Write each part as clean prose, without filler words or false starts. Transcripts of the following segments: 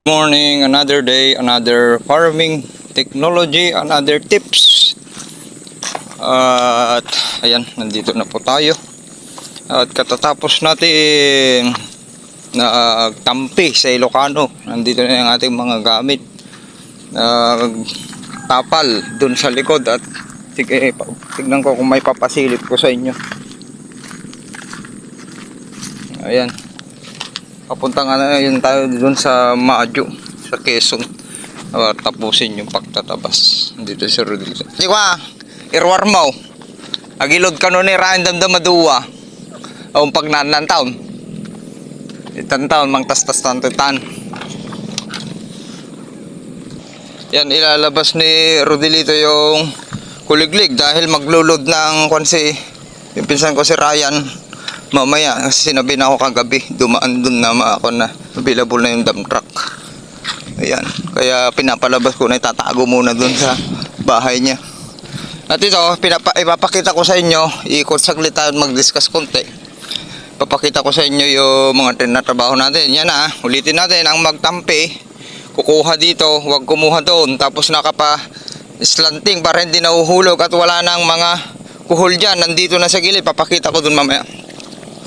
Morning, another day, another farming technology, another tips. At ayan, nandito na po tayo. At katatapos natin nagtampi sa Ilocano. Nandito na yung ating mga gamit. Tapal dun sa likod at tignan ko kung may papasilip ko sa inyo. Ayan. Papunta nga na yun tayo dun sa Maadyo, sa Quezon. Tapusin yung pagtatabas. Dito sa Rodrigo. Di ba? Irwar mo. Agilod ka nun ni Ryan Damdamaduwa. O pagnanan taon. Itan taon, mang tas tan. Yan, ilalabas ni Rodelito yung kuliglig dahil maglulod ng yung pinsan ko si Ryan. Mamaya, kasi sinabi na ako kagabi, dumaan dun na ako na available na yung dump truck. Ayan, kaya pinapalabas ko na, itatago muna dun sa bahay niya. At ito, ipapakita ko sa inyo, iikot saglit tayo mag-discuss konti. Ipapakita ko sa inyo yung mga trinatrabaho natin. Yan na, ulitin natin, ang magtampi, kukuha dito, huwag kumuha doon, tapos slanting para hindi nahuhulog at wala nang mga kuhol dyan, nandito na sa gilid, papakita ko dun mamaya.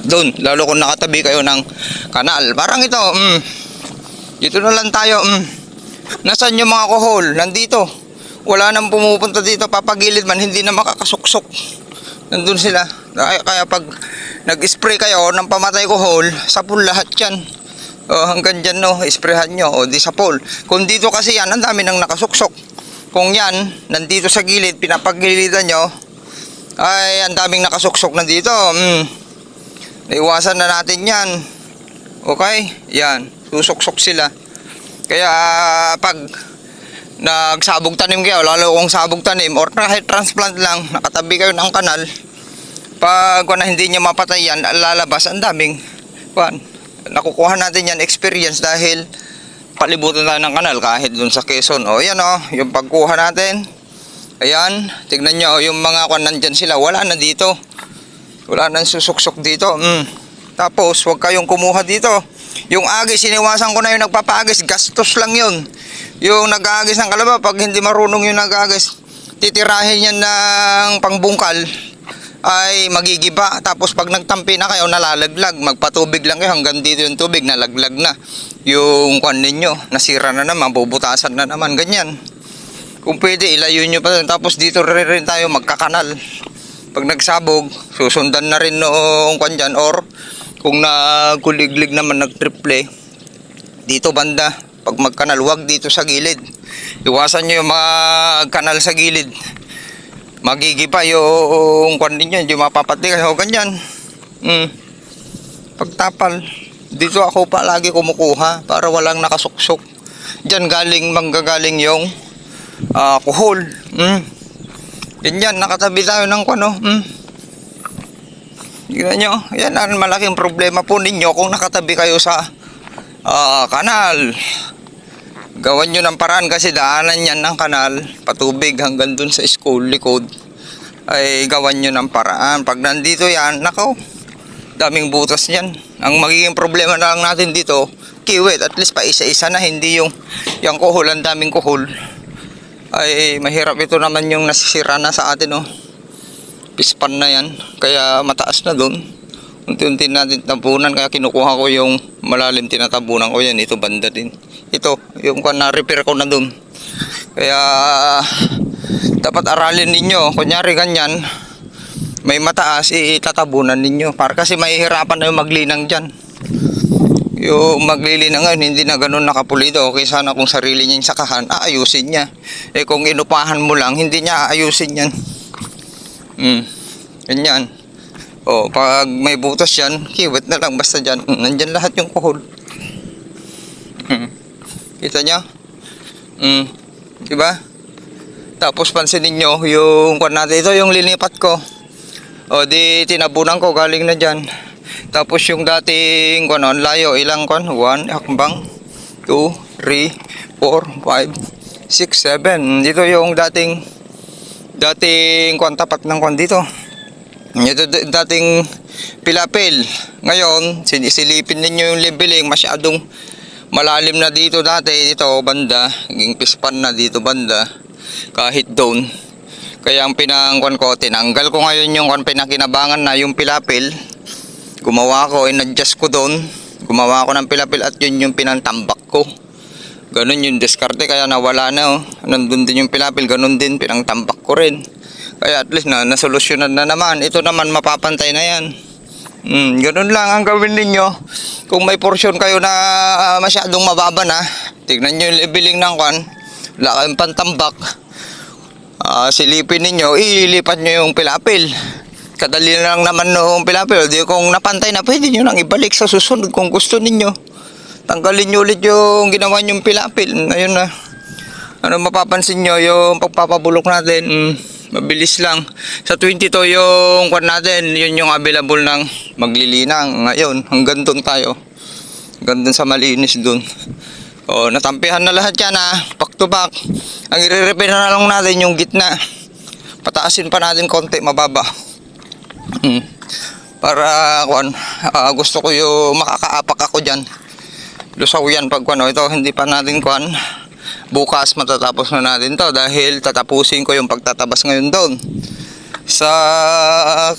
Doon, lalo kung nakatabi kayo ng kanal. Parang ito, dito na lang tayo, Nasaan yung mga kuhol? Nandito. Wala nang pumupunta dito, papagilid man, hindi na makakasuksok. Nandun sila. Kaya pag nag-spray kayo ng pamatay kuhol, sapul lahat yan. Hanggang dyan, no, isprayhan nyo, o di sapul. Kung dito kasi yan, ang dami nang nakasuksok. Kung yan, nandito sa gilid, pinapagilidan nyo, ay, ang daming nakasuksok na dito, Iwasan na natin yan. Okay? Yan. Susuksok sila. Kaya pag nagsabog tanim kayo, lalo kung sabog tanim or kahit transplant lang, nakatabi kayo ng kanal, pag hindi nyo mapatay yan, lalabas, ang daming nakukuha natin yan experience dahil palibutan tayo ng kanal kahit dun sa Quezon. O yan o, yung pagkuha natin. Ayan, tignan nyo, yung mga nandyan sila, wala na dito. Wala nang susuksok dito. Tapos, huwag kayong kumuha dito. Yung agis, siniwasan ko na yung nagpapaagis. Gastos lang yun. Yung nag-aagis ng kalabaw, pag hindi marunong yung nag-aagis, titirahin yan ng pangbungkal, ay magigiba. Tapos, pag nagtampi na kayo, nalalaglag. Magpatubig lang kayo. Hanggang dito yung tubig, nalaglag na. Yung kwan ninyo, nasira na naman, bubutasan na naman. Ganyan. Kung pwede, ilayo nyo pa. Tapos, dito rin tayo magkakanal. Pag nagsabog, susundan na rin noong kwan dyan, or kung nagkuliglig naman, nagtriple, dito banda, pag magkanal, huwag dito sa gilid. Iwasan nyo yung mga kanal sa gilid. Magigipa yung kwan ninyo, hindi mapapatigas o ganyan. Pagtapal, dito ako palagi kumukuha para walang nakasuksok. Diyan manggagaling yung kuhol. Yan, nakatabi tayo ng kuno. Tingnan nyo, yan ang malaking problema po ninyo kung nakatabi kayo sa kanal. Gawan nyo ng paraan kasi daanan yan ng kanal, patubig hanggang dun sa school, likod. Ay gawan nyo ng paraan. Pag nandito yan, nakaw, daming butas yan. Ang magiging problema na lang natin dito, kiwit, at least pa isa-isa na, hindi yung kuhol, ang daming kuhol. Ay mahirap ito naman yung nasisira na sa atin, pispan na yan, kaya mataas na doon. Unti-unti natin tabunan, kaya kinukuha ko yung malalim, tinatabunan ko yan. Ito banda din, ito yung na-repair ko na doon. Kaya dapat aralin ninyo, kunyari ganyan may mataas, itatabunan ninyo, para kasi mahihirapan na yung maglinang dyan. Yung maglilina ngayon, hindi na ganun nakapulido. Okay, sana kung sarili niya yung sakahan, aayusin niya. Kung inupahan mo lang, hindi niya aayusin yan. Ganyan. Pag may butas yan, kiwit na lang basta dyan. Nandyan lahat yung kuhol. Kita niya? Diba? Tapos pansinin nyo, yung kwan natin, ito yung linipat ko. Di tinabunan ko, galing na dyan. Tapos yung dating layo, ilang 1 hakbang, 2, 3, 4, 5, 6, 7. Dito yung dating tapat ng dito. Ito dating pilapil. Ngayon, silipin ninyo yung leveling, masyadong malalim na dito dati, dito banda, naging pispan na dito banda, kahit doon. Kaya ang pinangkuan ko, tinanggal ko ngayon yung pinakinabangan na yung pilapil. Gumawa ko, in-adjust ko doon. Gumawa ko ng pilapil at yun yung pinantambak ko. Ganun yung diskarte, kaya nawala na oh. Nandun din yung pilapil, ganun din, pinangtambak ko rin. Kaya at least nasolusyonan na naman. Ito naman mapapantay na yan. Ganun lang ang gawin ninyo. Kung may porsyon kayo na masyadong mababa na, tignan nyo yung leveling ng kwan. Wala kayong pantambak. Silipin ninyo, ilipat nyo yung pilapil. Kadali na lang naman noong pilapil. Di kung napantay na, pwede nyo nang ibalik sa susunod kung gusto ninyo. Tanggalin nyo ulit yung ginawa nyong pilapil. Ayun na. Ano mapapansin nyo, yung pagpapabulok natin, mabilis lang. Sa 22 yung kwan natin, yun yung available ng maglilinang. Ngayon, hanggang doon tayo. Hanggang doon sa malinis doon. O, natampihan na lahat yan back to back. Ang i-repair na lang natin yung gitna. Pataasin pa natin konti, mababa. Para gusto ko yung makakaapak ako dyan. Lusaw yan pag ito hindi pa natin bukas matatapos na natin to dahil tatapusin ko yung pagtatabas ngayon doon sa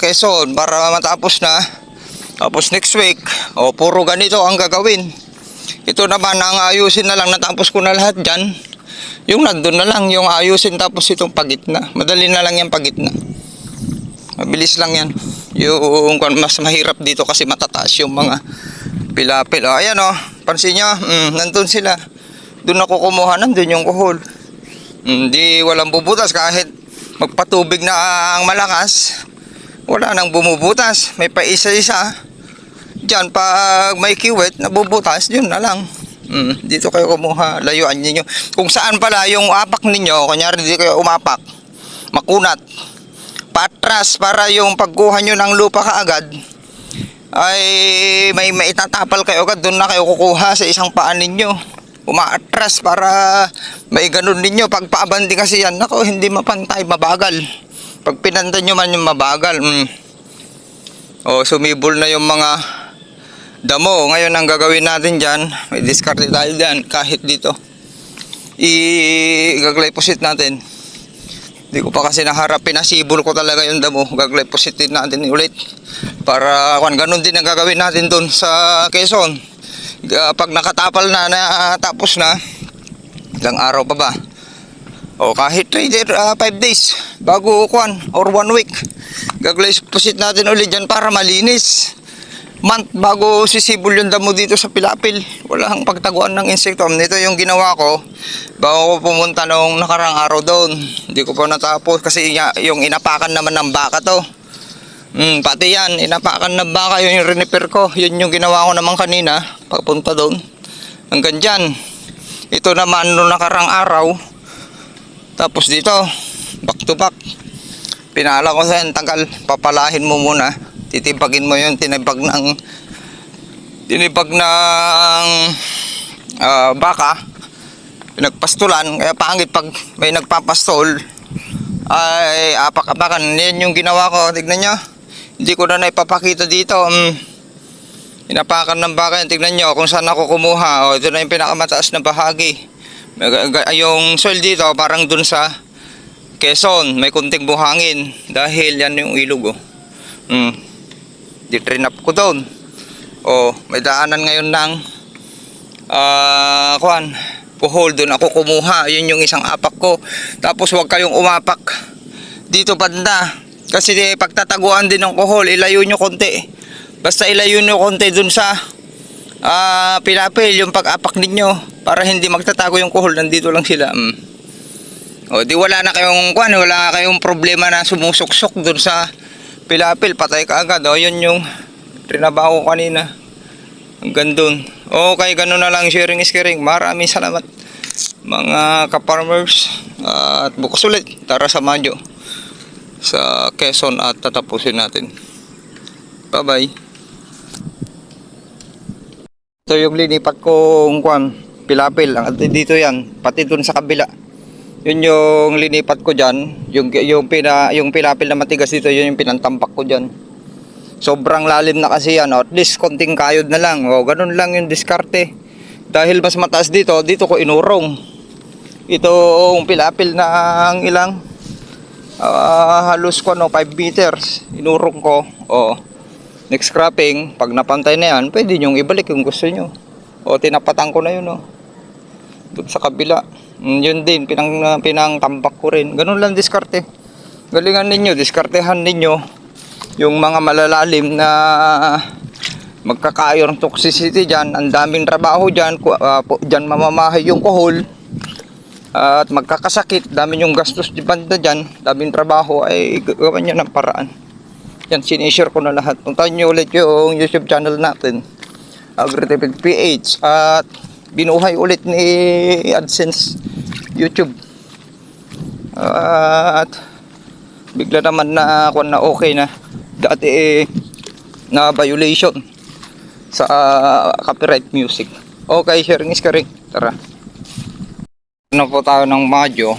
Quezon para matapos na. Tapos next week puro ganito ang gagawin. Ito naman ang ayusin na lang, natapos ko na lahat dyan. Yung nandun na lang yung ayusin, tapos itong pagitna, madali na lang yung pagitna, mabilis lang yan. Yung mas mahirap dito kasi matataas yung mga pilapil. Ayan pansin nyo, nandun sila. Doon ako kumuha, nandun yung kuhol. Di walang bubutas kahit magpatubig na ang malakas. Wala nang bumubutas, may paisa-isa. Diyan pag may kiwit, nabubutas, yun na lang. Dito kayo kumuha, layuan ninyo. Kung saan pala yung apak ninyo, kunyari di kayo umapak, makunat, patras para yung pagkuha nyo ng lupa kaagad, ay may maitatapal kayo agad, doon na kayo kukuha sa isang paan ninyo. Umaatras para may ganun ninyo. Pag paabandi kasi yan, nako, hindi mapantay, mabagal. Pag pinanda nyo man yung mabagal, sumibol na yung mga damo. Ngayon ang gagawin natin dyan, may diskarte tayo dyan, kahit dito i-glyphosate natin. Hindi ko pa kasi naharap, pinasibol ko talaga yung damo. Gaglyphosate natin ulit para ganun din ang gagawin natin doon sa Quezon. Pag nakatapal na, tapos na, ilang araw pa ba, kahit 5 days bago or 1 week, gaglyphosate natin ulit dyan para malinis. Month bago sisibol yung damo dito sa pilapil. Wala kang pagtaguan ng insekto. Ito yung ginawa ko bago ko pumunta nung nakarang araw doon. Hindi ko pa natapos kasi yung inapakan naman ng baka to. Pati yan, inapakan ng baka, yung rinipair ko. Yun yung ginawa ko naman kanina papunta doon. Hanggang dyan. Ito naman nung nakarang araw. Tapos dito, back to back. Pinala ko sa yan, tagal, papalahin mo muna. Titibagin mo yun, tinibag ng baka, pinagpastulan. Kaya pangit pag may nagpapastol ay apak-apakan. Yan yung ginawa ko, tignan nyo, hindi ko na naipapakita dito. Inapakan ng baka yan, tignan nyo kung saan ako kumuha. Ito na yung pinakamataas na bahagi. Yung soil dito parang dun sa Quezon, may kunting buhangin dahil yan yung ilog di-train up ko doon. May daanan ngayon ng puhol, doon ako kumuha. Yun yung isang apak ko. Tapos huwag kayong umapak dito banda kasi pagtataguan din ng kuhol, ilayo nyo konti. Basta ilayo nyo konti doon sa pilapil, yung pag-apak ninyo para hindi magtatago yung kuhol, nandito lang sila. Di wala na kayong problema na sumusuksok doon sa pilapil, patay ka agad. Yun yung trinabaho ko kanina. Hanggang dun. Okay, ganun na lang. Sharing is caring. Maraming salamat mga ka-farmers. At bukas ulit. Tara sa Mayo sa Quezon at tatapusin natin. Bye bye. Ito yung linipat kong pilapil. Dito yan. Pati dun sa kabila. Yun yung linipat ko dyan. Yung pilapil na matigas dito, yun yung pinantampak ko dyan. Sobrang lalim na kasi yan. At least konting kayod na lang. Ganun lang yung diskarte. Dahil mas mataas dito, dito ko inurong. Itong pilapil ng ilang halos ko 5 meters. Inurong ko. Next cropping, pag napantay na yan, pwede nyong ibalik kung gusto nyo. Tinapatan ko na yun. Doon sa kabila. Yun din, pinangtambak ko rin. Ganun lang diskarte. Galingan ninyo, diskartehan ninyo yung mga malalalim na magkakayon toxicity dyan. Ang daming trabaho dyan. Dyan mamamahay yung kohol. At magkakasakit. Dami yung gastos di banda dyan. Daming trabaho ay gawin nyo ng paraan. Yan, sinishare ko na lahat. Puntahan nyo ulit yung YouTube channel natin, AgriTipid PH. At binuhay ulit ni AdSense YouTube. At bigla naman na okay na. Dati na violation sa copyright music. Okay, sharing is caring. Tara. Ano po tayo ng Madyo.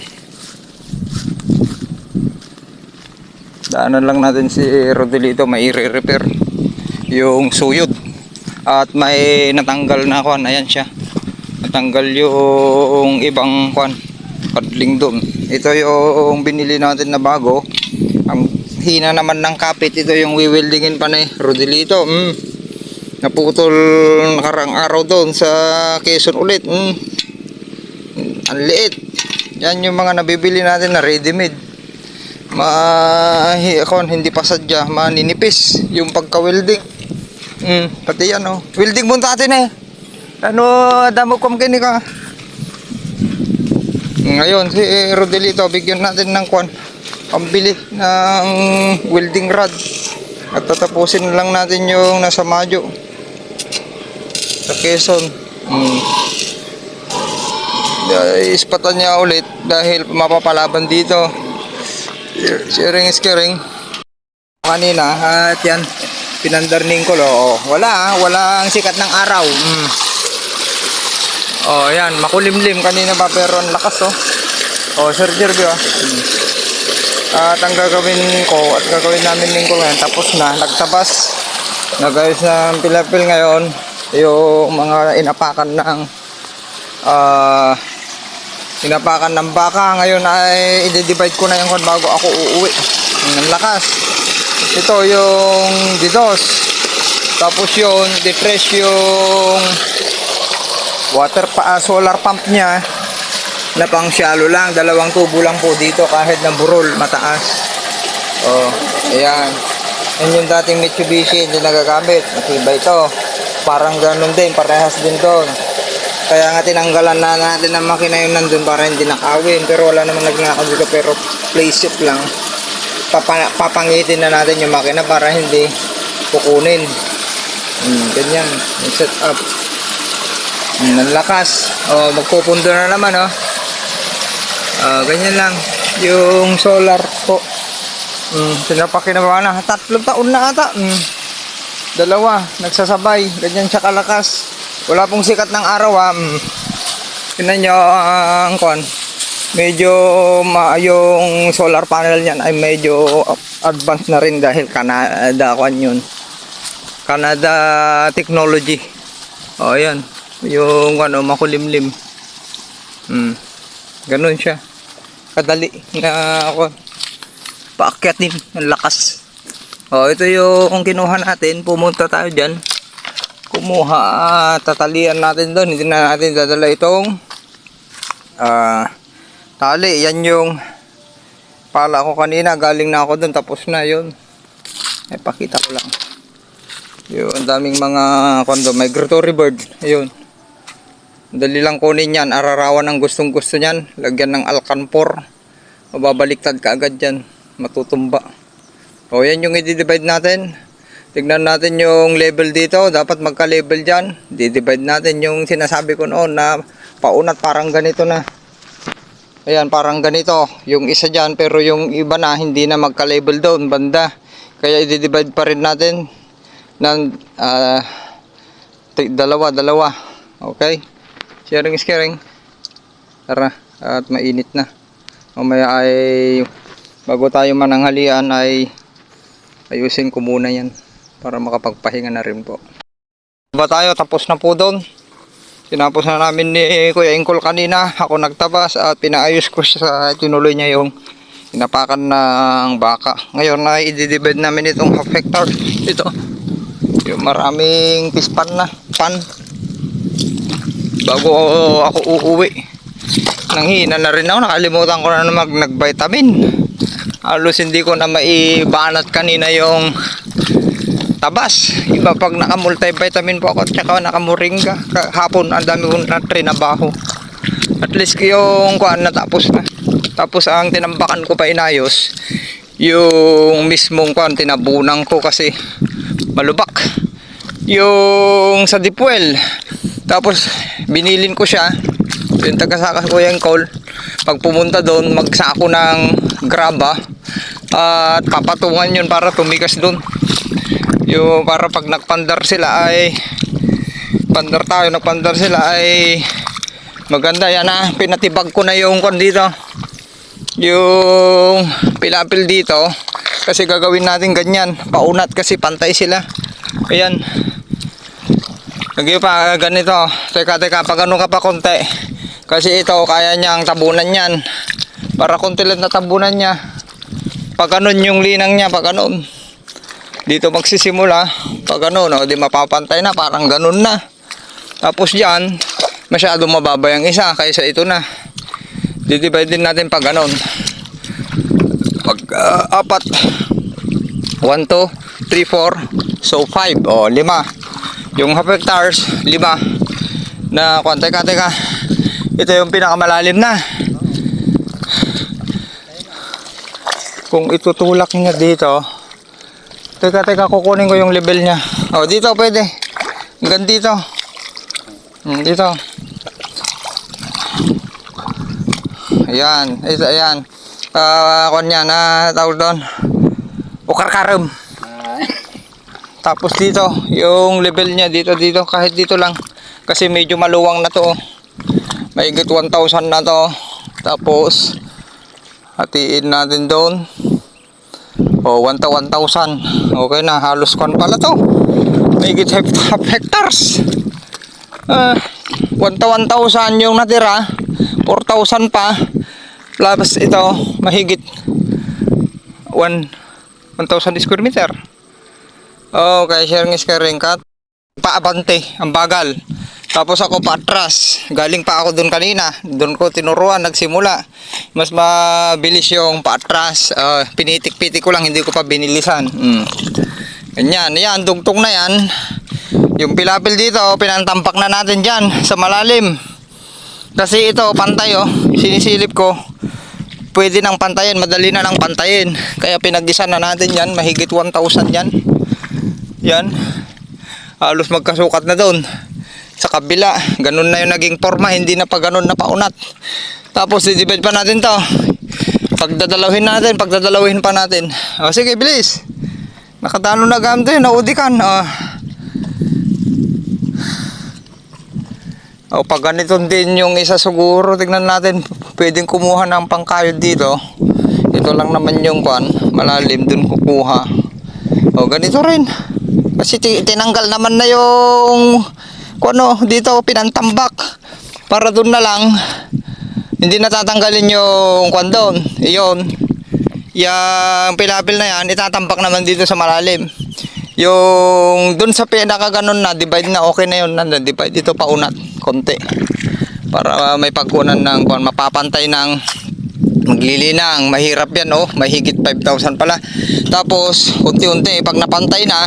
Daanan lang natin si Rodelito, may i-repair yung suyod. At may natanggal na kwan, ayan siya. Natanggal yung ibang kwan, padling doon. Ito yung binili natin na bago. Ang hina naman ng kapit, ito yung wiweldingin pa ni Rodelito. Naputol nakarang araw doon sa Quezon ulit. Ang liit. Yan yung mga nabibili natin na ready-made. Hindi pa sadya, maninipis yung pagka-welding. Pati yan welding muna natin damo kom kini ka. Ngayon si Rodelito, bigyan natin ng pambili ng welding rod. At tatapusin lang natin yung nasa Madyo sa Quezon. Ispatan niya ulit dahil mapapalaban dito. Sharing is caring. Kanina at yan, pinandarning ko walang sikat ng araw. Yan, makulimlim kanina pa pero ang lakas Sir Jerby At ang gagawin namin lingko ngayon, tapos na, nagtabas. Nagayos ng pilapil ngayon, yung mga inapakan ng baka. Ngayon ay i-divide ko na yung bago ako uuwi. Ang lakas. Ito yung didos. Tapos yun, depress yung solar pump niya na pang shallow lang. 2 tubo lang po dito kahit na burol, mataas. Ayan. Yan yung dating Mitsubishi, hindi nagagamit. Matibay ito. Parang ganun din, parehas din doon. Kaya nga tinanggalan na natin ang makina yung nandun para hindi nakawin. Pero wala namang nagnakaw dito, pero place it lang. Papangitin na natin yung makina para hindi kukunin. Ganyan, yung set up. Ang lakas. Magpupundo na naman ganyan lang yung solar po. Pinapakinawa na 3 taon na ata. 2 nagsasabay, ganyan siya kalakas. Wala pong sikat ng araw Tingnan nyo ang medyo yung solar panel niyan ay medyo advanced na rin dahil Canada yun. Canada technology. Ayan, yung makulimlim. Ganun siya. Kadali na paakyatin, ang lakas. Ito yung kinuha natin, pumunta tayo diyan. Kumuha, tatalian natin doon. Hindi na natin dadala itong tali. Yan yung pala ko kanina, galing na ako doon, tapos na yun. Pakita ko lang yun, ang daming mga migratory bird. Ayun, dali lang kunin yan. Ararawan ang gustong gusto nyan, lagyan ng alcanfor, mababaliktad ka agad yan, matutumba. Yan yung i-divide natin. Tignan natin yung level dito. Dapat magka-level dyan. Di-divide natin yung sinasabi ko noon na paunat parang ganito na. Ayan, parang ganito. Yung isa dyan, pero yung iba na hindi na magka-level doon, banda. Kaya i-divide pa rin natin ng dalawa. Okay? Sharing is caring. Tara, at mainit na. Mamaya ay bago tayo mananghalian ay ayusin ko muna yan para makapagpahinga na rin po. Ba tayo, tapos na po doon. Tinapos na namin ni Kuya Ingkol kanina. Ako nagtabas at pinaayos ko siya sa tinuloy niya yung inapakan ng baka. Ngayon ay i-divide namin itong half hectare. Ito. Yung maraming pispan na. Pan. Bago ako uuwi. Nanghina na rin ako. Nakalimutan ko na nag-vitamin. Halos hindi ko na maibanat kanina yung tabas. Iba pag naka-multivitamin po ako at saka naka-moringa. Hapon ang dami kong trinabaho. At least yung kuan natapos na. Tapos ang tinambakan ko pa inayos. Yung mismong kuan tinabunan ko kasi malubak. Yung sa Dipwell. Tapos binilin ko siya. Yung taga-sakas ko yung call. Pag pumunta doon magsako ng graba. At papatungan yun para tumigas doon. Yung para pag nagpandar sila ay nagpandar sila ay maganda. Yan na, pinatibag ko na yung kon dito, yung pilapil dito, kasi gagawin natin ganyan, paunat kasi pantay sila. Ayan, lagi pa ganito. Teka, pag ano ka pa konti, kasi ito kaya niyang tabunan yan, para konti lang na tabunan niya. Pag ganun yung linang niya, pag ganun dito magsisimula, pag ganun, di mapapantay na, parang ganun na. Tapos yan, masyado mababa yung isa, kaysa ito na. Didivide din natin pag ganun. Pag apat, 1, 2, 3, 4, so 5, o 5. Yung half hectares, 5. Na, teka, ito yung pinakamalalim na. Kung itutulak niya dito, teka, kukunin ko yung level niya. O, dito pwede. Hanggang dito. Dito. Ayan. Ayan. Kung yan, tawag doon. Ukarkaram. Tapos dito, yung level niya dito, kahit dito lang. Kasi medyo maluwang na to. Mahigit 1,000 na to. Tapos, hatiin natin doon. O, 1,000. Okay na, halos kon pala to. Mahigit half hectares. 1,000 yung natira. 4,000 pa. Plus ito, mahigit 1,000 square meter. Okay, sharing cut. Paabante, ang bagal. Tapos ako paatras. Galing pa ako doon kanina. Doon ko tinuruan, nagsimula. Mas mabilis yung paatras. Pinitik-pitik ko lang, hindi ko pa binilisan. Ganyan, yan, dugtong na yan. Yung pilapil dito, pinantampak na natin dyan sa malalim. Kasi ito, pantay sinisilip ko. Pwede nang pantayin, madali na lang pantayin. Kaya pinag-isa na natin yan, mahigit 1,000 yan. Yan. Halos magkasukat na doon. Sa kabila, ganun na yung naging forma, hindi na pa ganun na paunat. Tapos i-divide pa natin to. Pagdadalawin pa natin. O sige, bilis. Nakatano na gamit yun, naudikan. O pag ganito din yung isa siguro, tignan natin, pwedeng kumuha ng pangkayod dito. Ito lang naman yung malalim, dun kukuha. O ganito rin. Kasi tinanggal naman na yung dito pinantambak para doon na lang, hindi natatanggalin yung doon. Iyon, yung pilapil na yan itatambak naman dito sa malalim. Yung doon sa pinakaganon na divide na, okay na yun, divide dito paunat konti para may pagkunan ng mapapantay ng maglilinang. Mahirap yan, mahigit 5,000 pala. Tapos unti-unti pag napantay na,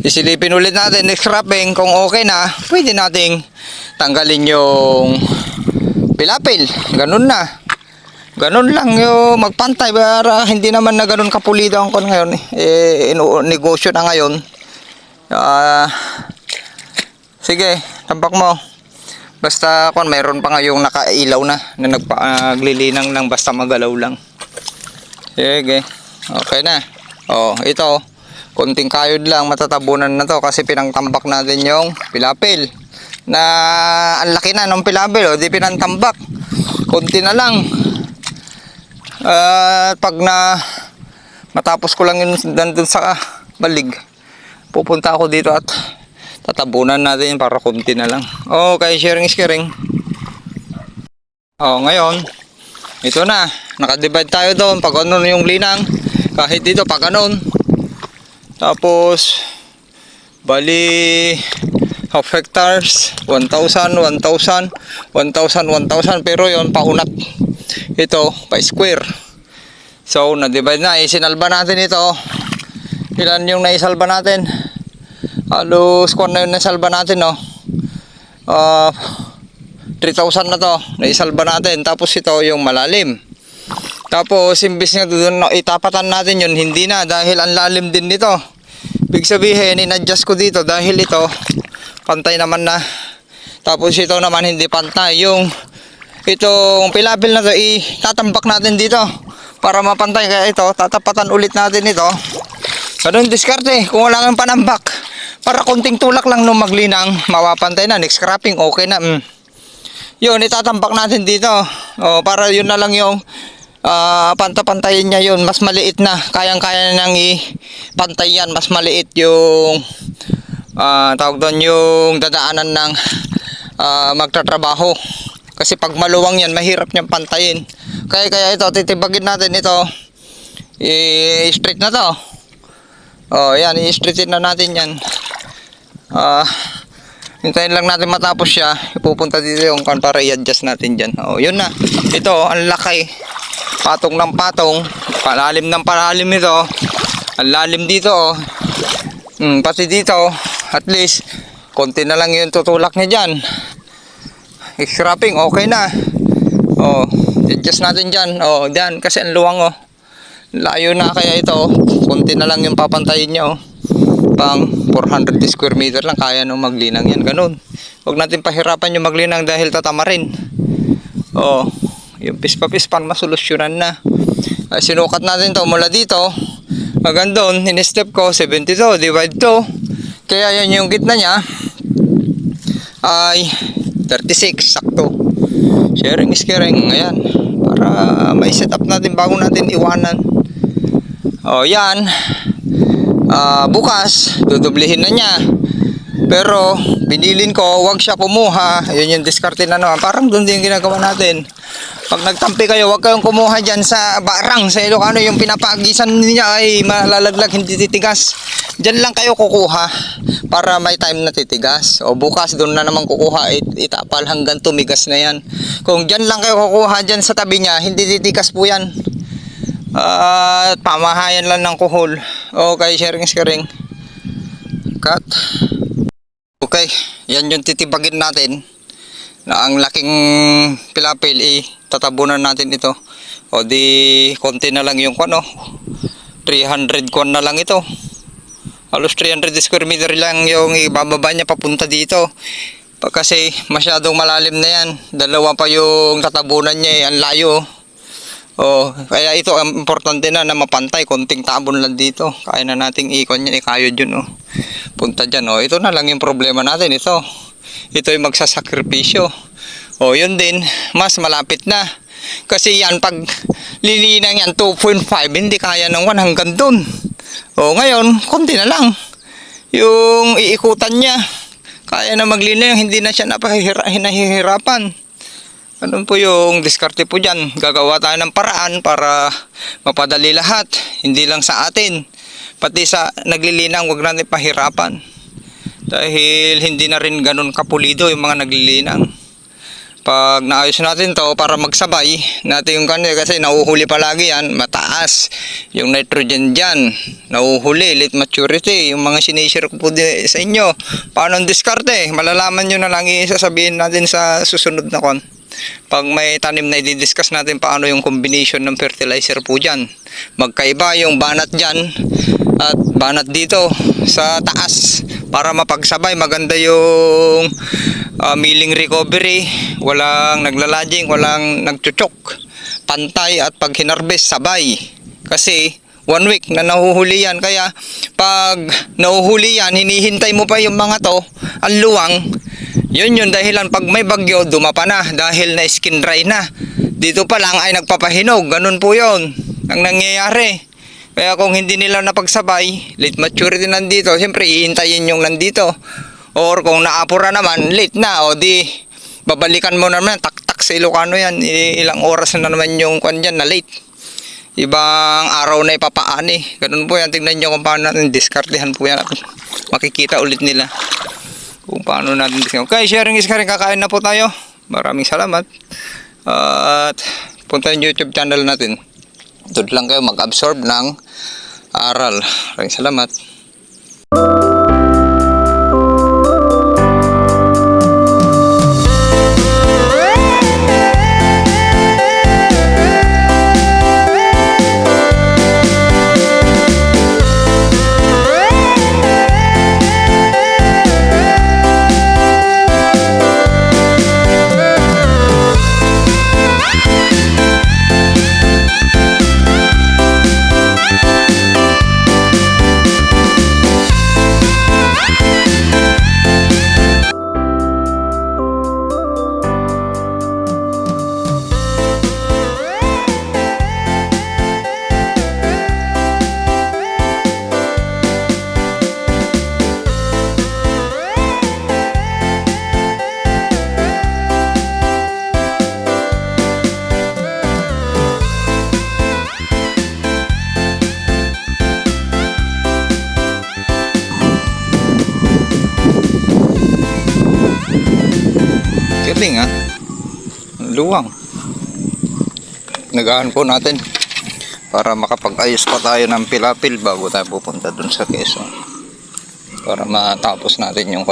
isilipin ulit natin, scrapping. Kung okay na, pwede nating tanggalin yung pilapil. Ganun na. Ganun lang yung magpantay para hindi naman na ganun kapulido ang ngayon. Negosyo na ngayon. Sige, tambak mo. Basta mayroon pa nga yung nakailaw na naglilinang lang, basta magalaw lang. Sige. Okay na. Ito. Konting kayod lang, matatabunan na to kasi pinangtambak natin yung pilapil. Na ang laki na ng pilapil, di pinantambak. Konti na lang. Pag matapos ko lang yun nandun sa balig, pupunta ako dito at tatabunan natin para konti na lang. Okay, sharing is caring. Ngayon, ito na. Nakadivide tayo doon. Pag ano yung linang. Kahit dito, pag anon. Tapos, bali, half hectares, 1,000, 1,000, 1,000, 1,000. Pero yon paunat. Ito, pa square. So, na-divide na. Isinalba natin ito. Ilan yung naisalba natin? Halos kung na yung naisalba natin, no? 3,000 na to. Naisalba natin. Tapos ito yung malalim. Tapos, imbis nga doon itapatan natin yun, hindi na. Dahil ang lalim din nito. Ibig sabihin, in-adjust ko dito. Dahil ito, pantay naman na. Tapos ito naman, hindi pantay. Itong pilapil na to, itatambak natin dito. Para mapantay. Kaya ito, tatapatan ulit natin ito. Ganun diskarte. Kung wala kang panambak. Para konting tulak lang nung maglinang, mapapantay na. Next scrapping, okay na. Yun, itatambak natin dito. Para yun na lang yung pantapantayin niya yun. Mas maliit na. Kayang-kaya nang ipantay yan. Mas maliit yung tawag doon yung dadaanan ng magtatrabaho. Kasi pag maluwang yan, mahirap niyang pantayin. Kaya ito, titibagin natin ito. I-straight na to. Yan, i-straightin na natin yan. Hintayin lang natin matapos siya. Ipupunta dito yung kan para i-adjust natin dyan. Yun na. Ito, ang laki. Patong ng patong. Palalim ng palalim ito. Ang lalim dito. Pati dito. At least, konti na lang yung tutulak niya dyan. Scrapping, okay na. Adjust natin dyan. Dyan. Kasi ang luwang, layo na, kaya ito. Konti na lang yung papantayin niya, pang 400 square meter lang kaya nung maglinang yan, ganun. Huwag natin pahirapan yung maglinang dahil tatama rin. Yung pispa-pispan masolusyonan na. Sinukat natin to mula dito hanggang doon, in-step ko 72 divide 2, kaya yan yung gitna niya ay 36 sakto. Sharing is caring. Ayan, para may set up natin bago natin iwanan. Yan. Bukas dudublihin na niya, pero binilin ko wag siya kumuha. Yun yung diskarte na naman, parang doon din yung ginagawa natin. Pag nagtampi kayo, wag kayong kumuha dyan sa barang, sa Ilocano yung pinapagisan niya ay malalaglag, hindi titigas. Dyan lang kayo kukuha para may time na titigas. Bukas doon na naman kukuha, itapal hanggang tumigas na yan. Kung dyan lang kayo kukuha dyan sa tabi niya, hindi titigas po yan. Pamahayan lang ng kuhol. Okay, sharing is caring. Cut. Okay, yan yung titibagin natin na ang laking pilapil, tatabunan natin ito. Di konti na lang yung 300 kwan na lang ito. Halos 300 square meter lang yung ibababa niya papunta dito. Kasi masyadong malalim na yan. Dalawa pa yung tatabunan niya, ang layo. Kaya ito ang importante na mapantay, konting tabon lang dito. Kaya na nating ikon yan, ikayod yun. Punta dyan. Ito na lang yung problema natin. Ito yung magsasakripisyo. Yun din, mas malapit na. Kasi yan, pag lilinang yan 2.5, hindi kaya ng 1 hanggang dun. Ngayon, konti na lang yung iikutan niya. Kaya na maglinang, hindi na siya nahihirapan. Ano po yung diskarte po dyan? Gagawa tayo ng paraan para mapadali lahat. Hindi lang sa atin. Pati sa naglilinang, wag natin pahirapan. Dahil hindi na rin ganun kapulido yung mga naglilinang. Pag naayos natin to para magsabay natin yung kanila, kasi nauhuli palagi yan, mataas. Yung nitrogen dyan, nauhuli, late maturity. Yung mga sinishare ko po sa inyo. Paano ang diskarte? Malalaman nyo na lang, isasabihin natin sa susunod na kon. Pag may tanim na i-discuss natin paano yung combination ng fertilizer po dyan. Magkaiba yung banat dyan at banat dito sa taas para mapagsabay. Maganda yung milling recovery. Walang naglalaging, walang nagchuchok. Pantay at pag hinarvest sabay. Kasi 1 week na nahuhuli yan. Kaya pag nahuhuli yan, hinihintay mo pa yung mga to, ang luwang. Yun dahilan pag may bagyo, dumapa na dahil na skin dry na. Dito pa lang ay nagpapahinog. Ganun po yun ang nangyayari. Kaya kung hindi nila napagsabay, late maturity nandito, siyempre iintayin yung nandito. Or kung naapura naman, late na, o di, babalikan mo naman, tak-tak sa Ilocano yan, ilang oras na naman yung kwan dyan na late. Ibang araw na ipapaani. Ganun po yan, tignan nyo kung paano natin diskartehan po yan. Makikita ulit nila kung paano natin diskartehan. Okay, sharing is caring, kakain na po tayo. Maraming salamat. At punta yung YouTube channel natin. Doon lang kayo mag-absorb ng aral. Maraming salamat. Galing ha. Luwang. Nagahan po natin para makapag-ayos pa tayo ng pilapil bago tayo pupunta dun sa Quezon. Para matapos natin yung